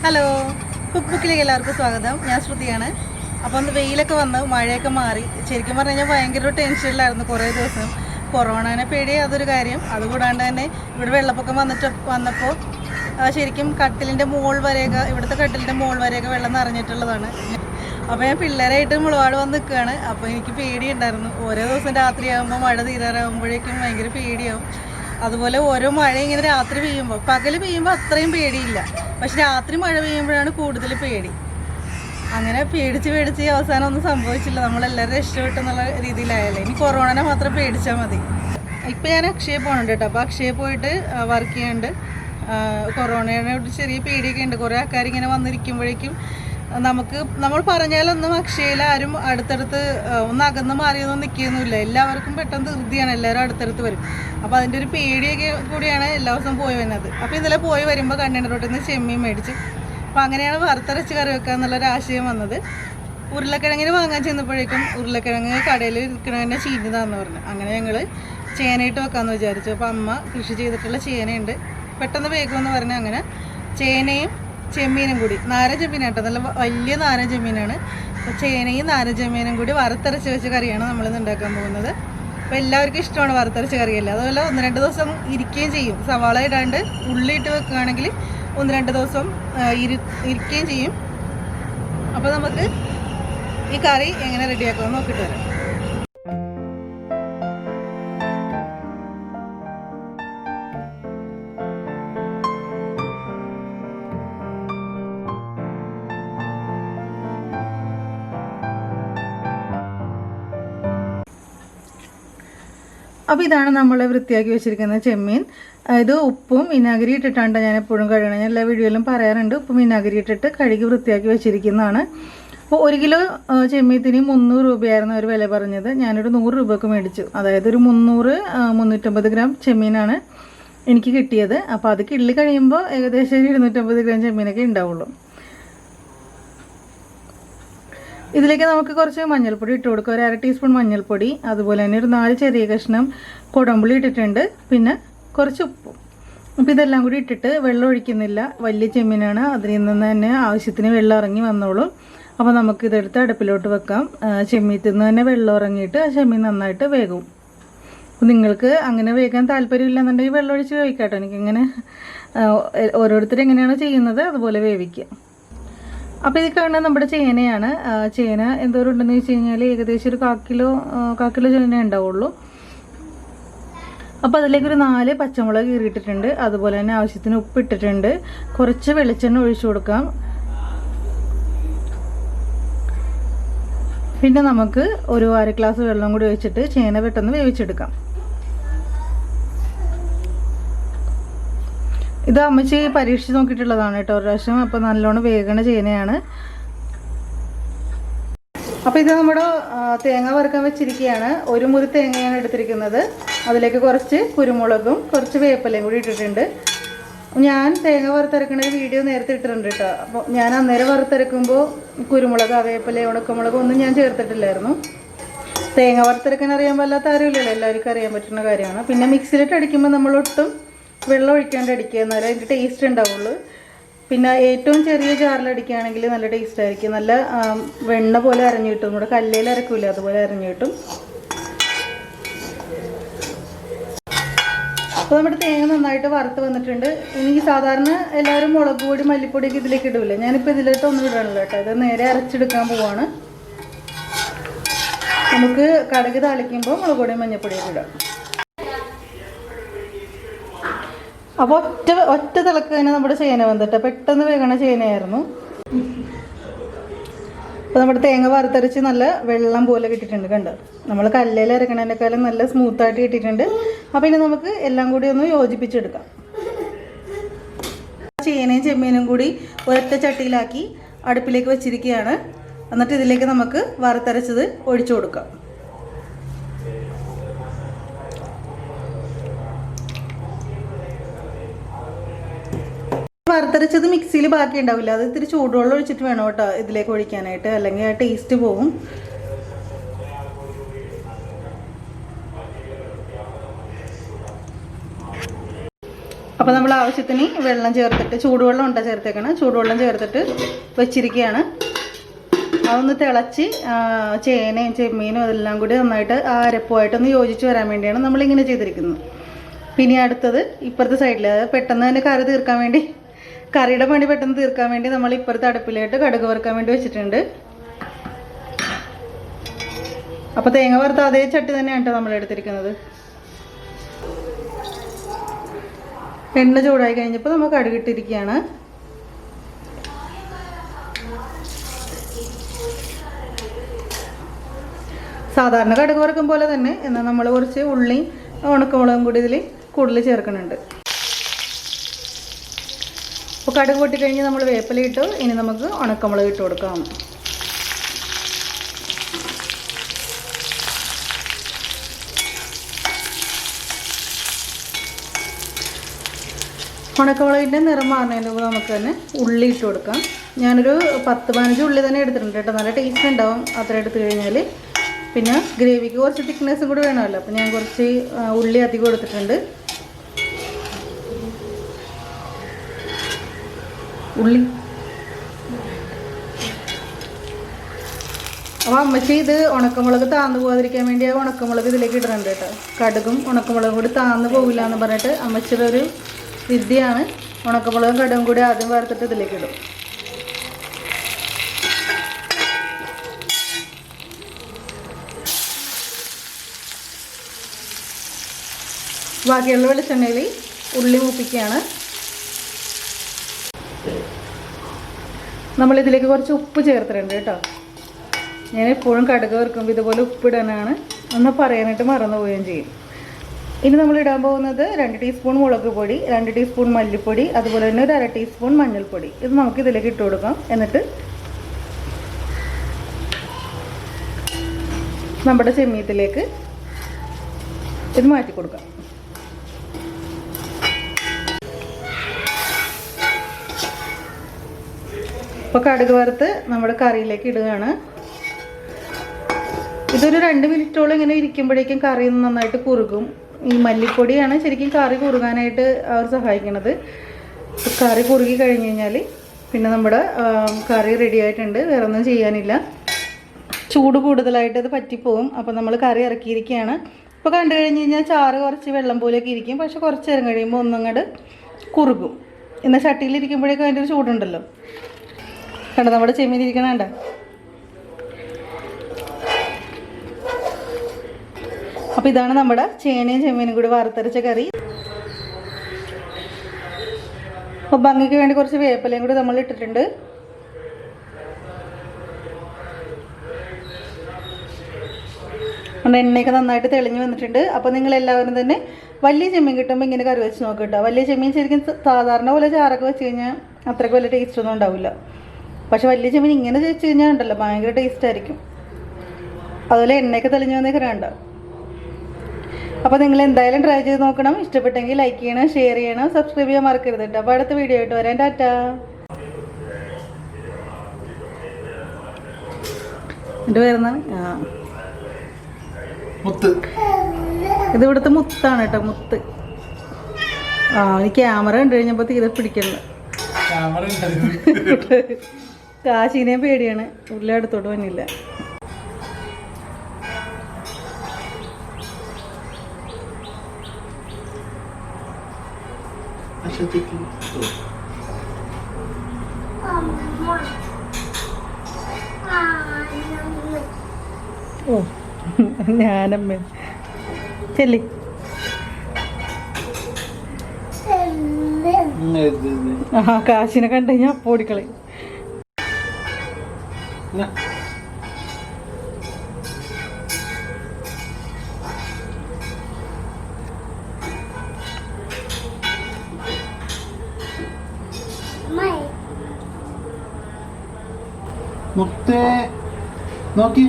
Hello, cook ബുക്കിലേക്ക് എല്ലാവർക്കും സ്വാഗതം. ഞാൻ ശ്രുതിയാണ്. അപ്പോൾ ഒന്ന് വെയിലൊക്കെ വന്ന് മഴയൊക്കെ മാറി. ശരിക്കും പറഞ്ഞു കഴിഞ്ഞാൽ ഭയങ്കര ഒരു ടെൻഷനിലായിരുന്നു കുറേ ദിവസം. കൊറോണനെ പേടി അതൊരു കാര്യം, അതുകൂടാണ്ട് തന്നെ ഇവിടെ വെള്ളപ്പൊക്കം വന്നപ്പോൾ ശരിക്കും കട്ടിലിൻ്റെ മോൾ വരെയൊക്കെ, ഇവിടുത്തെ കട്ടിലിൻ്റെ മോൾ വരെയൊക്കെ വെള്ളം നിറഞ്ഞിട്ടുള്ളതാണ്. അപ്പോൾ ഞാൻ പിള്ളേരായിട്ട് മുളവാട് വന്ന് നിൽക്കുകയാണ്. അപ്പോൾ എനിക്ക് പേടിയുണ്ടായിരുന്നു. ഓരോ ദിവസം രാത്രിയാകുമ്പോൾ മഴ തീരാറാകുമ്പോഴേക്കും ഭയങ്കര പേടിയാവും. അതുപോലെ ഓരോ മഴ ഇങ്ങനെ രാത്രി പെയ്യുമ്പോൾ, പകൽ പെയ്യുമ്പോൾ അത്രയും പേടിയില്ല, പക്ഷെ രാത്രി മഴ പെയ്യുമ്പോഴാണ് കൂടുതൽ പേടി. അങ്ങനെ പേടിച്ച് അവസാനം ഒന്നും സംഭവിച്ചില്ല. നമ്മളെല്ലാവരും രക്ഷപ്പെട്ടെന്നുള്ള രീതിയിലായല്ലേ. ഇനി കൊറോണനെ മാത്രം പേടിച്ചാൽ മതി. ഇപ്പം ഞാൻ അക്ഷയ പോകുന്നുണ്ട് കേട്ടോ. അപ്പോൾ അക്ഷയ പോയിട്ട് വർക്ക് ചെയ്യുന്നുണ്ട്. കൊറോണയുടെ ഒരു ചെറിയ പേടിയൊക്കെ ഉണ്ട്. കുറേ ആൾക്കാർ ഇങ്ങനെ വന്നിരിക്കുമ്പോഴേക്കും നമ്മൾ പറഞ്ഞാലൊന്നും അക്ഷയയിൽ ആരും അടുത്തടുത്ത് ഒന്ന് അകന്ന് മാറിയൊന്നും നിൽക്കുകയൊന്നുമില്ല. എല്ലാവർക്കും പെട്ടെന്ന് ധൃതിയാണ്, എല്ലാവരും അടുത്തടുത്ത് വരും. അപ്പോൾ അതിൻ്റെ ഒരു പേടിയൊക്കെ കൂടിയാണ് എല്ലാ ദിവസവും പോയി വരുന്നത്. അപ്പോൾ ഇന്നലെ പോയി വരുമ്പോൾ കണ്ടെയ്നർ റോട്ടിൽ നിന്ന് ചെമ്മീൻ മേടിച്ചു. അപ്പോൾ അങ്ങനെയാണ് വറുത്തരച്ച് കറി വെക്കുക എന്നുള്ളൊരു ആശയം വന്നത്. ഉരുളക്കിഴങ്ങിന് വാങ്ങാൻ ചെന്നപ്പോഴേക്കും ഉരുളക്കിഴങ്ങ് കടയിൽ ഇരിക്കണതിൻ്റെ ചീഞ്ഞതാന്ന് പറഞ്ഞു. അങ്ങനെ ഞങ്ങൾ ചേനയിട്ട് വെക്കാമെന്ന് വിചാരിച്ചു. അപ്പോൾ അമ്മ കൃഷി ചെയ്തിട്ടുള്ള ചേനയുണ്ട്, പെട്ടെന്ന് വേഗമെന്ന് പറഞ്ഞ് അങ്ങനെ ചേനയും ചെമ്മീനും കൂടി, നാരൻ ചെമ്മീനാട്ടോ, നല്ല വലിയ നാരൻ ചെമ്മീനാണ്. അപ്പോൾ ചേനയും നാരൻ ചെമ്മീനും കൂടി വറുത്തരച്ച് വെച്ച കറിയാണ് നമ്മളിന്ന് ഉണ്ടാക്കാൻ പോകുന്നത്. അപ്പോൾ എല്ലാവർക്കും ഇഷ്ടമാണ് വറുത്തരച്ച കറിയല്ല. അതുപോലെ 1-2 ദിവസം ഇരിക്കുകയും ചെയ്യും. സവാള ഇടാണ്ട് ഉള്ളി ഇട്ട് വെക്കുകയാണെങ്കിൽ 1-2 ദിവസം ഇരിക്കുകയും ചെയ്യും. അപ്പോൾ നമുക്ക് ഈ കറി എങ്ങനെ റെഡിയാക്കാമെന്ന് നോക്കിയിട്ട് വരാം. അപ്പോൾ ഇതാണ് നമ്മൾ വൃത്തിയാക്കി വെച്ചിരിക്കുന്ന ചെമ്മീൻ. ഇത് ഉപ്പും വിനാഗിരി ഇട്ടിട്ടാണ് ഞാൻ എപ്പോഴും കഴുകണം. ഞാൻ എല്ലാ വീഡിയോയിലും പറയാറുണ്ട്. ഉപ്പും വിനാഗിരി ഇട്ടിട്ട് കഴുകി വൃത്തിയാക്കി വെച്ചിരിക്കുന്നതാണ്. അപ്പോൾ 1 കിലോ ചെമ്മീത്തിന് 300 രൂപയായിരുന്നു അവർ വില പറഞ്ഞത്. ഞാനൊരു 100 രൂപയ്ക്ക് മേടിച്ചു. അതായത് ഒരു 350 ഗ്രാം ചെമ്മീനാണ് എനിക്ക് കിട്ടിയത്. അപ്പോൾ അത് കിള്ളി കഴിയുമ്പോൾ ഏകദേശം 250 ഗ്രാം ചെമ്മീനൊക്കെ ഉണ്ടാവുള്ളൂ. ഇതിലേക്ക് നമുക്ക് കുറച്ച് മഞ്ഞൾപ്പൊടി ഇട്ട് കൊടുക്കുക, ഒരു 1/2 ടീസ്പൂൺ മഞ്ഞൾപ്പൊടി. അതുപോലെ തന്നെ ഒരു 4 ചെറിയ കഷ്ണം കുടമ്പുളി ഇട്ടിട്ടുണ്ട്, പിന്നെ കുറച്ച് ഉപ്പും. അപ്പോൾ ഇതെല്ലാം കൂടി ഇട്ടിട്ട് വെള്ളം ഒഴിക്കുന്നില്ല. വലിയ ചെമ്മീനാണ്, അതിൽ നിന്ന് തന്നെ ആവശ്യത്തിന് വെള്ളം ഇറങ്ങി വന്നോളും. അപ്പോൾ നമുക്കിതെടുത്ത് അടുപ്പിലോട്ട് വെക്കാം. ചെമ്മീത്തിൽ നിന്ന് തന്നെ വെള്ളം ഇറങ്ങിയിട്ട് ആ ചെമ്മീൻ നന്നായിട്ട് വേകും. അപ്പോൾ നിങ്ങൾക്ക് അങ്ങനെ വേകാൻ താല്പര്യമില്ലെന്നുണ്ടെങ്കിൽ വെള്ളം ഒഴിച്ച് വേവിക്കാട്ടോ. എനിക്കിങ്ങനെ ഓരോരുത്തർ എങ്ങനെയാണോ ചെയ്യുന്നത് അതുപോലെ വേവിക്കുക. അപ്പോൾ ഇത് കാണുന്നത് നമ്മുടെ ചേനയാണ്. ചേന എന്തോരം ഉണ്ടെന്ന് വെച്ച് കഴിഞ്ഞാൽ ഏകദേശം ഒരു 1/4 കിലോ ചേന ഉണ്ടാവുള്ളൂ. അപ്പോൾ അതിലേക്കൊരു 4 പച്ചമുളക് കീറിയിട്ടിട്ടുണ്ട്. അതുപോലെ തന്നെ ആവശ്യത്തിന് ഉപ്പിട്ടിട്ടുണ്ട്. കുറച്ച് വെളിച്ചെണ്ണ ഒഴിച്ചു കൊടുക്കാം. പിന്നെ നമുക്ക് ഒരു 1/2 ഗ്ലാസ് വെള്ളം കൂടി ഒഴിച്ചിട്ട് ചേന പെട്ടെന്ന് വേവിച്ചെടുക്കാം. ഇത് അമ്മച്ചി പരീക്ഷിച്ച് നോക്കിയിട്ടുള്ളതാണ് കേട്ടോ ഒരു പ്രാവശ്യം. അപ്പോൾ നല്ലോണം വേഗണ ചേനയാണ്. അപ്പോൾ ഇത് നമ്മുടെ തേങ്ങ വറുക്കാൻ വെച്ചിരിക്കുകയാണ്. 1 മുറി തേങ്ങയാണ് എടുത്തിരിക്കുന്നത്. അതിലേക്ക് കുറച്ച് കുരുമുളകും കുറച്ച് വേപ്പിലയും കൂടി ഇട്ടിട്ടുണ്ട്. ഞാൻ തേങ്ങ വറുത്തരക്കുന്ന വീഡിയോ നേരത്തെ ഇട്ടിട്ടുണ്ട് കേട്ടോ. അപ്പോൾ ഞാൻ അന്നേരം വറുത്തരക്കുമ്പോൾ കുരുമുളക്, വേപ്പില, ഉണക്കമുളക് ഒന്നും ഞാൻ ചേർത്തിട്ടില്ലായിരുന്നു. തേങ്ങ വറുത്തരക്കാൻ അറിയാൻ പാടില്ലാത്ത ആരുമില്ലല്ലോ, എല്ലാവർക്കും അറിയാൻ പറ്റുന്ന കാര്യമാണ്. പിന്നെ മിക്സിയിലിട്ട് അടിക്കുമ്പോൾ നമ്മളൊട്ടും വെള്ളം ഒഴിക്കാണ്ട് അടിക്കുക, എന്നാലേ അതിൻ്റെ ടേസ്റ്റ് ഉണ്ടാവുള്ളൂ. പിന്നെ ഏറ്റവും ചെറിയ ജാറിലടിക്കുകയാണെങ്കിൽ നല്ല ടേസ്റ്റ് ആയിരിക്കും. നല്ല വെണ്ണ പോലെ അരഞ്ഞു കിട്ടും. നമ്മുടെ കല്ലിൽ അരക്കില്ല, അതുപോലെ അരഞ്ഞു കിട്ടും. അപ്പോൾ നമ്മുടെ തേങ്ങ നന്നായിട്ട് വറുത്ത് വന്നിട്ടുണ്ട്. ഇനി സാധാരണ എല്ലാവരും മുളക് പൊടി മല്ലിപ്പൊടിയൊക്കെ ഇതിലേക്ക് ഇടില്ല. ഞാനിപ്പോൾ ഇതിലോട്ട് ഒന്നും ഇടണല്ലോ കേട്ടോ. ഇത് നേരെ അരച്ചെടുക്കാൻ പോവാണ്. നമുക്ക് കടുക് താളിക്കുമ്പോൾ മുളക് പൊടിയും മഞ്ഞൾപ്പൊടിയൊക്കെ ഇടാം. അപ്പോൾ ഒറ്റ തിളക്ക് തന്നെ നമ്മുടെ ചേന വന്നിട്ട് പെട്ടെന്ന് വേഗണ ചേനയായിരുന്നു. അപ്പോൾ നമ്മുടെ തേങ്ങ വറുത്തരച്ച് നല്ല വെള്ളം പോലെ കിട്ടിയിട്ടുണ്ട്. കണ്ടോ, നമ്മൾ കല്ലിൽ അരക്കണതിനേക്കാളും നല്ല സ്മൂത്തായിട്ട് കിട്ടിയിട്ടുണ്ട്. അപ്പോൾ ഇനി നമുക്ക് എല്ലാം കൂടി ഒന്ന് യോജിപ്പിച്ചെടുക്കാം. ചേനയും ചെമ്മീനും കൂടി ഒരൊറ്റ ചട്ടിയിലാക്കി അടുപ്പിലേക്ക് വെച്ചിരിക്കുകയാണ്. എന്നിട്ട് ഇതിലേക്ക് നമുക്ക് വറുത്തരച്ചത് ഒഴിച്ചു കൊടുക്കാം. വറുത്തരച്ചത് മിക്സിയിൽ ബാക്കി ഉണ്ടാവില്ല, അത് ഇത്തിരി ചൂടുവെള്ളം ഒഴിച്ചിട്ട് വേണം കേട്ടോ ഇതിലേക്ക് ഒഴിക്കാനായിട്ട്, അല്ലെങ്കിൽ ആ ടേസ്റ്റ് പോകും. അപ്പോൾ നമ്മൾ ആവശ്യത്തിന് വെള്ളം ചേർത്തിട്ട് ചൂടുവെള്ളം ഉണ്ടോ ചേർത്തേക്കണം, ചൂടുവെള്ളം ചേർത്തിട്ട് വെച്ചിരിക്കുകയാണ്. അതൊന്ന് തിളച്ച് ചേനയും ചെമ്മീനും അതെല്ലാം കൂടി നന്നായിട്ട് ആ അരപ്പുമായിട്ടൊന്ന് യോജിച്ച് വരാൻ വേണ്ടിയാണ് നമ്മളിങ്ങനെ ചെയ്തിരിക്കുന്നത്. പിന്നെ അടുത്തത് ഇപ്പുറത്തെ സൈഡിൽ, അതായത് പെട്ടെന്ന് തന്നെ കറി തീർക്കാൻ വേണ്ടി, കറിയുടെ പണി പെട്ടെന്ന് തീർക്കാൻ വേണ്ടി നമ്മൾ ഇപ്പുറത്തെ അടുപ്പിലായിട്ട് കടുക് വറുക്കാൻ വേണ്ടി വെച്ചിട്ടുണ്ട്. അപ്പോൾ തേങ്ങ വറുത്ത അതേ ചട്ടി തന്നെയാണ് കേട്ടോ നമ്മൾ എടുത്തിരിക്കുന്നത്. എണ്ണ ചൂടായി കഴിഞ്ഞപ്പോൾ നമ്മൾ കടുക് ഇട്ടിരിക്കുകയാണ്. സാധാരണ കടുക് വറുക്കും പോലെ തന്നെ, എന്നാൽ നമ്മൾ കുറച്ച് ഉള്ളിയും ഉണക്കമുളകും കൂടി ഇതിൽ കൂടുതൽ ചേർക്കുന്നുണ്ട്. അപ്പോൾ കടുക് പൊട്ടിക്കഴിഞ്ഞ് നമ്മൾ വേപ്പില ഇട്ടു. ഇനി നമുക്ക് ഉണക്കമുളക് ഇട്ട് കൊടുക്കാം. ഉണക്കമുളകിൻ്റെ നിറം മാറുന്നതിന് മുമ്പ് നമുക്ക് തന്നെ ഉള്ളി ഇട്ട് കൊടുക്കാം. ഞാനൊരു 10-15 ഉള്ളി തന്നെ എടുത്തിട്ടുണ്ട് കേട്ടോ. നല്ല ടേസ്റ്റ് ഉണ്ടാവും അത്ര എടുത്തു കഴിഞ്ഞാൽ. പിന്നെ ഗ്രേവിക്ക് കുറച്ച് തിക്നെസ്സും കൂടി വേണമല്ലോ, അപ്പോൾ ഞാൻ കുറച്ച് ഉള്ളി അധികം എടുത്തിട്ടുണ്ട്. ഉള്ളി അപ്പോൾ അമ്മച്ചി ഇത് ഉണക്കമുളക് താന്നു പോകാതിരിക്കാൻ വേണ്ടി ആ ഉണക്കമുളക് ഇതിലേക്ക് ഇടുന്നുണ്ട് കേട്ടോ. കടുകും ഉണക്കമുളകും കൂടി താന്നു പോകില്ല എന്ന് പറഞ്ഞിട്ട് അമ്മച്ചിയുടെ ഒരു വിദ്യയാണ്. ഉണക്കമുളകും കടുകും കൂടി ആദ്യം വറുത്തിട്ട് ഇതിലേക്ക് ഇടും. ബാക്കിയുള്ള വെളിച്ചെണ്ണയിൽ ഉള്ളി മൂപ്പിക്കുകയാണ്. നമ്മളിതിലേക്ക് കുറച്ച് ഉപ്പ് ചേർത്തിട്ടുണ്ട് കേട്ടോ. ഞാൻ എപ്പോഴും കടുക് വറുക്കുമ്പോൾ ഇതുപോലെ ഉപ്പിടാനാണ് ഒന്ന് പറയാനായിട്ട് മറന്നു പോവുകയും ചെയ്യും. ഇനി നമ്മൾ ഇടാൻ പോകുന്നത് 2 ടീസ്പൂൺ മുളക് പൊടി, 2 ടീസ്പൂൺ മല്ലിപ്പൊടി, അതുപോലെ തന്നെ ഒരു 1/2 ടീസ്പൂൺ മഞ്ഞൾപ്പൊടി. ഇത് നമുക്ക് ഇതിലേക്ക് ഇട്ട് കൊടുക്കാം. എന്നിട്ട് നമ്മുടെ ചെമ്മീത്തിലേക്ക് ഇത് മാറ്റി കൊടുക്കാം. അപ്പോൾ കടുക് വറുത്ത് നമ്മുടെ കറിയിലേക്ക് ഇടുകയാണ്. ഇതൊരു 2 മിനിറ്റോളം ഇങ്ങനെ ഇരിക്കുമ്പോഴേക്കും കറി നന്നായിട്ട് കുറുകും. ഈ മല്ലിപ്പൊടിയാണ് ശരിക്കും കറി കുറുകാനായിട്ട് അവർ സഹായിക്കുന്നത്. കറി കുറുകി കഴിഞ്ഞ് കഴിഞ്ഞാൽ പിന്നെ നമ്മുടെ കറി റെഡി ആയിട്ടുണ്ട്. വേറെ ഒന്നും ചെയ്യാനില്ല. ചൂട് കൂടുതലായിട്ട് അത് പറ്റിപ്പോവും. അപ്പോൾ നമ്മൾ കറി ഇറക്കിയിരിക്കുകയാണ്. ഇപ്പോൾ കണ്ടു കഴിഞ്ഞ് കഴിഞ്ഞാൽ ചാറ് കുറച്ച് വെള്ളം പോലെയൊക്കെ ഇരിക്കും. പക്ഷെ കുറച്ച് നേരം കഴിയുമ്പോൾ ഒന്നങ്ങോട്ട് കുറുകും. എന്നാൽ ചട്ടിയിലിരിക്കുമ്പോഴേക്കും അതിൻ്റെ ഒരു ചൂടുണ്ടല്ലോ. കണ്ടോ നമ്മുടെ ചെമ്മീൻ ഇരിക്കണണ്ട. അപ്പോൾ ഇതാണ് നമ്മുടെ ചേനയും ചെമ്മീനും കൂടി വറുത്തരച്ച കറി. അപ്പോൾ ഭംഗിക്ക് വേണ്ടി കുറച്ച് വേപ്പിലയും കൂടി നമ്മൾ ഇട്ടിട്ടുണ്ട്. നമ്മുടെ എണ്ണയൊക്കെ നന്നായിട്ട് തെളിഞ്ഞ് വന്നിട്ടുണ്ട്. അപ്പോൾ നിങ്ങളെല്ലാവരും തന്നെ വലിയ ചെമ്മീൻ കിട്ടുമ്പോൾ ഇങ്ങനെ കറി വെച്ച് നോക്കുക കേട്ടോ. വലിയ ചെമ്മീൻ ശരിക്കും സാധാരണ പോലെ ചാറൊക്കെ വെച്ച് കഴിഞ്ഞാൽ അത്രയ്ക്ക് വലിയ ടേസ്റ്റൊന്നും ഉണ്ടാവില്ല. പക്ഷെ വലിയ ചെമ്മീൻ ഇങ്ങനെ വെച്ച് കഴിഞ്ഞാൽ ഉണ്ടല്ലോ ഭയങ്കര ടേസ്റ്റ് ആയിരിക്കും. അതുപോലെ എണ്ണയൊക്കെ തെളിഞ്ഞ് വന്നേക്ക് വേണ്ട. അപ്പോൾ നിങ്ങൾ എന്തായാലും ട്രൈ ചെയ്ത് നോക്കണം. ഇഷ്ടപ്പെട്ടെങ്കിൽ ലൈക്ക് ചെയ്യണം, ഷെയർ ചെയ്യണം, സബ്സ്ക്രൈബ് ചെയ്യാൻ മറക്കരുത് കേട്ടോ. അപ്പോൾ അടുത്ത വീഡിയോ ആയിട്ട് വരാൻ. ടാറ്റാ. എൻ്റെ പേരെന്താണ്? ഇത് ഇവിടുത്തെ മുത്താണ് കേട്ടോ, മുത്ത്. ഈ ക്യാമറ കണ്ടു കഴിഞ്ഞപ്പോൾ തീരെ പിടിക്കണ്ട. കാശിനെയും പേടിയാണ്. ഉള്ള അടുത്തോട്ട് വന്നില്ല. ഓ ഞാനമ്മ ചെല്ലി. ആ കാശിനെ കണ്ടു കഴിഞ്ഞാൽ അപ്പോൾ ഓടിക്കളി. മുത്തേ നോക്കി.